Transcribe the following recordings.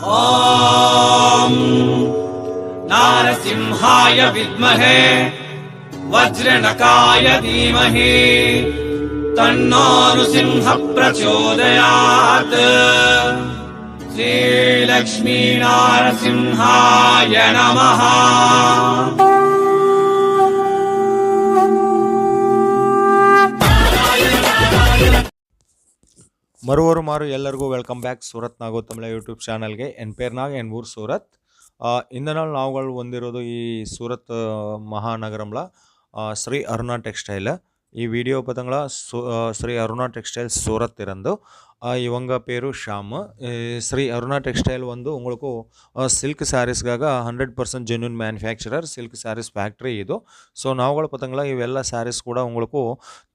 ॐ नारसिंहाय विद्महे वज्रनकाय धीमहि तन्नो नृसिंह प्रचोदयात्। श्रीलक्ष्मी नारसिंहाय नमः। ಮರುವರು ಎಲ್ಲರಿಗೂ ವೆಲ್ಕಮ್ ಬ್ಯಾಕ್ ಸೂರತ್ ನಾಗೋ ತಮಿಳ ಯೂಟ್ಯೂಬ್ ಚಾನಲ್ಗೆ. ಎನ್ ಪೇರ್ ನಾಗ್ ಎನ್ ಊರು ಸೂರತ್. இந்த நாள் நாங்கள் வந்திರೋದು ಈ ಸೂರತ್ ಮಹಾನಗರಂல ಶ್ರೀ ಅರುಣಾ ಟೆಕ್ಸ್டைல். ಈ வீடியோ பார்த்தங்களா ஸ்ரீ அருணா டெக்ஸ்டைல்ஸ் சூரத் இருந்து இவங்க பேரு ஷாம். ஸ்ரீ அருணா டெக்ஸ்டைல் வந்து உங்களுக்கு ಸಿಲ್ಕ್ ಸ್ಯಾರೀಸ್ಗಾಗ 100% genuine manufacturer silk saris factory ಇದು. ಸೊ ನಾವುಗಳು பார்த்தங்களா ಇವೆಲ್ಲ ಸ್ಯಾರೀಸ್ ಕೂಡ உங்களுக்கு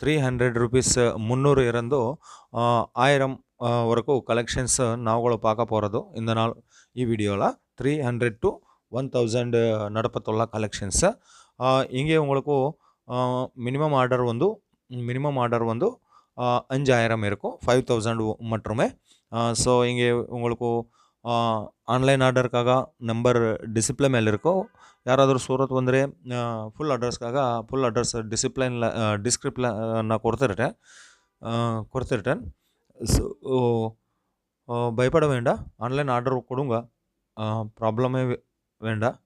300 ருபீஸ் 300 இருந்து 1000 வரைக்கும் கலெக்ஷன்ஸ் நாவுಗಳು பார்க்க போகிறது இந்த நாள் ಈ வீடியோவில். 300 to 1000 நடப்பத்துள்ள கலெக்ஷன்ஸ். இங்கே உங்களுக்கு மினிமம் ஆர்டர் வந்து 5000 இருக்கும், 5000 மட்டுமே. ஸோ இங்கே உங்களுக்கு ஆன்லைன் ஆர்டருக்காக ನಂಬರ್ ಡಿಸಿಪ್ಲೇ ಮೇಲೆ ಇರಕೋ. ಯಾರಾದರೂ ಸೂರತ್ ಬಂದರೆ ಫುಲ್ ಅಡ್ರೆಸ್ ಡಿಸ್ಕ್ರಿಪ್ಷನ್ನ ಕೊಡ್ತಿರ್ತೇನೆ. ಸೊ பயப்பட வேண்டாம், ஆன்லைன் ஆர்டர் கொடுங்க, ப்ராப்ளம் வேண்டாம்,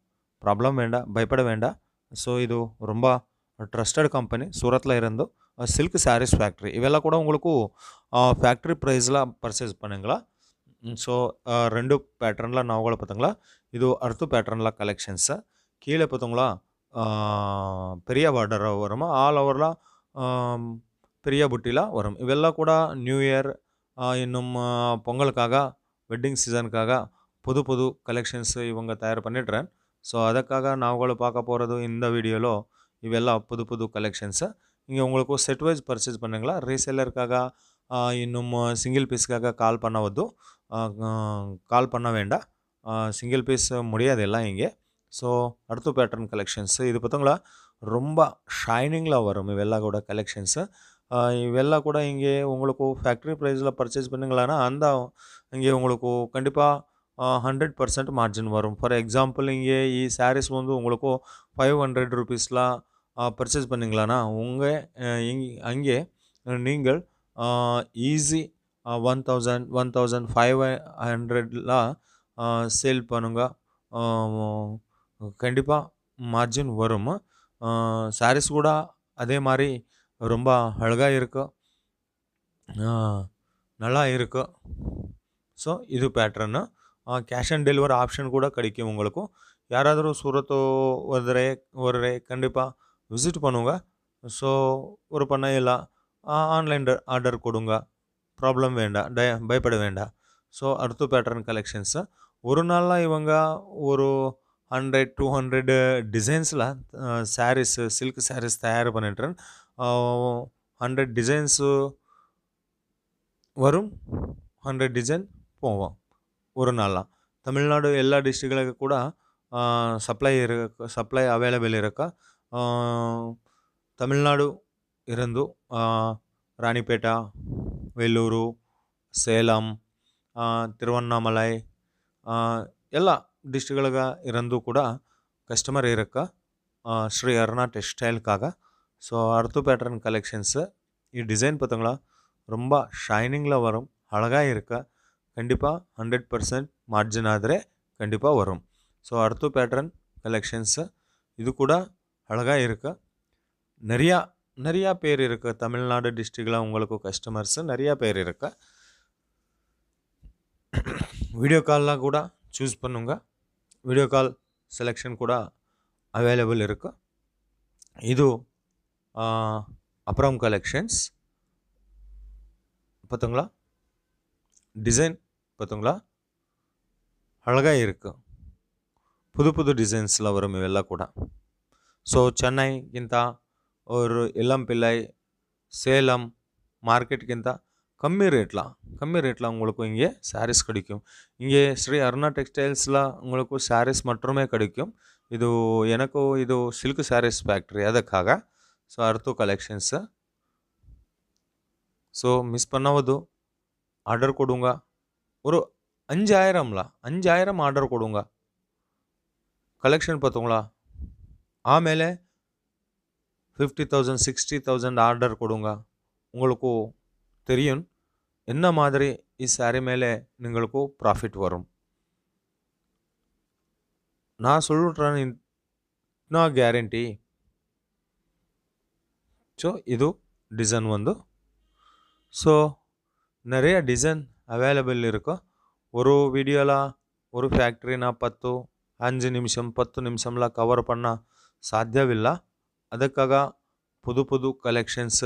பயப்பட வேண்டாம். ஸோ இது ரொம்ப ட்ரஸ்டட் கம்பெனி சூரத்தில் இருந்து சில்க் சாரீஸ் ஃபேக்ட்ரி. இவெல்லாம் கூட உங்களுக்கு ஃபேக்ட்ரி ப்ரைஸில் பர்ச்சேஸ் பண்ணுங்களா. ஸோ 2 பேட்டர்னில் நாவுகளை பார்த்தங்களா. இது அடுத்த பேட்டர்னில் கலெக்ஷன்ஸு. கீழே பார்த்தங்களா பெரிய பார்டர் வரும், ஆல் ஓவரில் பெரிய புட்டியில் வரும். இவெல்லாம் கூட நியூ இயர் இன்னும் பொங்கலுக்காக வெட்டிங் சீசனுக்காக புது கலெக்ஷன்ஸ் இவங்க தயார் பண்ணிடுறேன். ஸோ அதுக்காக நாவுಗಳು பார்க்க போகிறது இந்த வீடியோவில் ಇವೆಲ್ಲ புது கலெக்ஷன்ஸு. இங்கே உங்களுக்கு செட் வைஸ் பர்ச்சேஸ் பண்ணுங்களா. ரீசேலருக்காக இன்னும் சிங்கிள் பீஸ்க்காக கால் பண்ண வேண்டாம். சிங்கிள் பீஸ் முடியாது எல்லாம் இங்கே. ஸோ அடுத்த பேட்டர்ன் கலெக்ஷன்ஸு இது பார்த்தங்களா ரொம்ப ஷைனிங்கில் வரும் இವೆಲ್ಲ கூட கலெக்ஷன்ஸு. இವೆಲ್ಲ கூட இங்கே உங்களுக்கு ஃபேக்ட்ரி ப்ரைஸில் பர்ச்சேஸ் பண்ணுங்களான்னா அந்த இங்கே உங்களுக்கு கண்டிப்பாக 100% மார்ஜின் வரும். ஃபார் எக்ஸாம்பிள் இங்கே ಈ சாரீஸ் வந்து உங்களுக்கு 500 ருபீஸில் பர்ச்சேஸ் பண்ணிங்களான்னா அங்கே நீங்கள் ஈஸி 1500 சேல் பண்ணுங்க, கண்டிப்பாக மார்ஜின் வரும். சாரீஸ் கூட அதே மாதிரி ரொம்ப அழகாக இருக்கு, நல்லா இருக்கு. ஸோ இது pattern. Cash on delivery option கூட கிடைக்கும் உங்களுக்கு. யாராದರೂ சூரத்து வருவரே கண்டிப்பாக விசிட் பண்ணுங்க. ஸோ ஒரு பண்ண இல்லை ஆன்லைன் ஆர்டர் கொடுங்க, ப்ராப்ளம் வேண்டாம், பயப்பட வேண்டாம். ஸோ அடுத்த பேட்டர்ன் கலெக்ஷன்ஸு. ஒரு நாளில் இவங்க ஒரு 100-200 டிசைன்ஸில் சாரீஸ் சில்க் சாரீஸ் தயார் பண்ணிட்டுறேன். 100 டிசைன்ஸு வரும், 100 டிசைன் போவோம் ஒரு நாளாக. தமிழ்நாடு எல்லா டிஸ்ட்ரிக்ட்களுக்கு கூட ಸಪ್ಲೈ ಅವೈಲೇಬಲ್ ಇರಕ್ಕೆ. ತಮಿಳ್ನಾಡು ಇರಂದು ರಾಣಿಪೇಟ, ವೆಲ್ಲೂರು, ಸೇಲಂ, ತಿರುವಣ್ಣಾಮಲೈ ಎಲ್ಲ டிஸ்ட்ரிக்ட்களுக்கு இருந்து கூட கஸ்டமர் இருக்க ஸ்ரீ அருணா டெக்ஸ்டைலுக்காக. ஸோ அடுத்த பேட்டர்ன் கலெக்ஷன்ஸு. ಈ டிசைன் பார்த்தங்களா ரொம்ப ஷைனிங்கில் வரும், அழகாக இருக்க. கண்டிப்பாக 100% மார்ஜின் ಆದರೆ கண்டிப்பாக வரும். ஸோ அடுத்த பேட்டர்ன் கலெக்ஷன்ஸு. இது கூட அழகாக இருக்கு. நிறையா பேர் இருக்கு தமிழ்நாடு டிஸ்ட்ரிக்டில் உங்களுக்கு கஸ்டமர்ஸு நிறையா பேர் இருக்கு. வீடியோ கால்லாம் கூட சூஸ் பண்ணுங்க, வீடியோ கால் செலெக்ஷன் கூட அவைலபிள் இருக்கு. இது அப்புறம் கலெக்ஷன்ஸ் பார்த்தங்களா, டிசைன் பார்த்தங்களா அழகாக இருக்கு. புது டிசைன்ஸில் வரும் ಇವೆಲ್ಲ ಕೂಡ. ஸோ ಚೆನ್ನೈಗಿಂತ ஒரு இளம்பிள்ளை சேலம் மார்க்கெட்டுக்கிಂತ கம்மி ரேட்டில் உங்களுக்கு இங்கே சாரீஸ் கிடைக்கும். இங்கே ஸ்ரீ அருணா டெக்ஸ்டைல்ஸில் உங்களுக்கு சாரீஸ் மட்டுமே கிடைக்கும். இது சில்க் சாரீஸ் ஃபேக்ட்ரி ಅದಕ್ಕಾಗ. ஸோ அடுத்த கலெக்ஷன்ஸு. ஸோ மிஸ் பண்ணாவது ஆர்டர் கொடுங்க. ஒரு 5000ல 5000 ஆர்டர் கொடுங்க. கலெக்ஷன் பார்த்தீங்களா? ஆಮೇಲೆ 50,000 60,000 ஆர்டர் கொடுங்க. உங்களுக்கு தெரியும் என்ன மாதிரி சாரி மேலே உங்களுக்கு ப்ராஃபிட் வரும். நான் சொல்லிட்றேன் ನಾ ಗ್ಯಾರಂಟಿ. ஸோ இது டிசைன் வந்து. ஸோ நிறைய டிசைன் அவைலபிள் இருக்கும். ஒரு வீடியோவில் ஒரு ஃபேக்ட்ரினா 5 நிமிஷம் 10 நிமிஷம்ல கவர் பண்ண சாத்தியவில்லை. ಅದಕ್ಕಾக புது புது கலெக்ஷன்ஸ்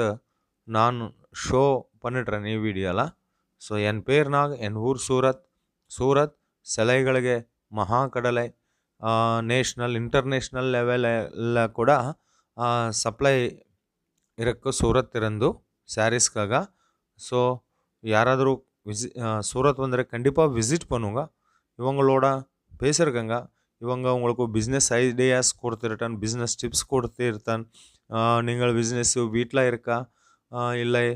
நான் ஷோ பண்ணிடுறேன் ಈ ವಿಡಿಯೋல. ஸோ என் பேர் நாக், என் ஊர் சூரத் சிலைಗಳಿಗೆ ಮಹಾಕಡಲೆ நேஷ்னல் இன்டர்நேஷ்னல் லெவலில் கூட சப்ளை இருக்கு சூரத் இருந்து சாரீஸ்க்காக. ஸோ யாராದರೂ சூரத் வந்தரை கண்டிப்பாக விசிட் பண்ணுங்க. இவங்களோட பேசியிருக்கேங்க. இவங்க உங்களுக்கு பிஸ்னஸ் ஐடியாஸ் கொடுத்துருட்டான், பிஸ்னஸ் டிப்ஸ் கொடுத்துருத்தான். நீங்கள் பிஸ்னஸ்ஸு வீட்டில் இருக்கா இல்லை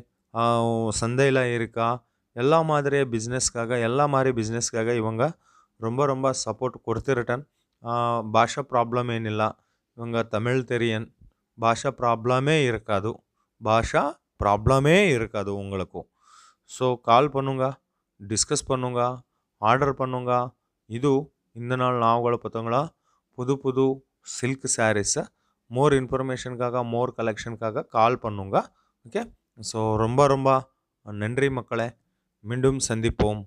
சந்தையில் இருக்கா, எல்லா மாதிரி பிஸ்னஸ்க்காக இவங்க ரொம்ப ரொம்ப சப்போர்ட் கொடுத்துருட்டான். ಭಾಷಾ ಪ್ರಾಬ್ಲಮ್ ಏನಿಲ್ಲ. ಇವಾಗ ತಮಿಳ್ ತೆರಿಯನ್ ಭಾಷಾ ಪ್ರಾಬ್ಲಮೇ இருக்காது உங்களுக்கு. ஸோ கால் பண்ணுங்க, டிஸ்கஸ் பண்ணுங்க, ஆர்டர் பண்ணுங்க. இது இந்த நாள் நாவங்களை பார்த்தவங்களா புது புது சில்க் சாரீஸை மோர் இன்ஃபர்மேஷனுக்காக மோர் கலெக்ஷனுக்காக கால் பண்ணுங்க. ஓகே. ஸோ ரொம்ப ரொம்ப நன்றி மக்களே. மீண்டும் சந்திப்போம்.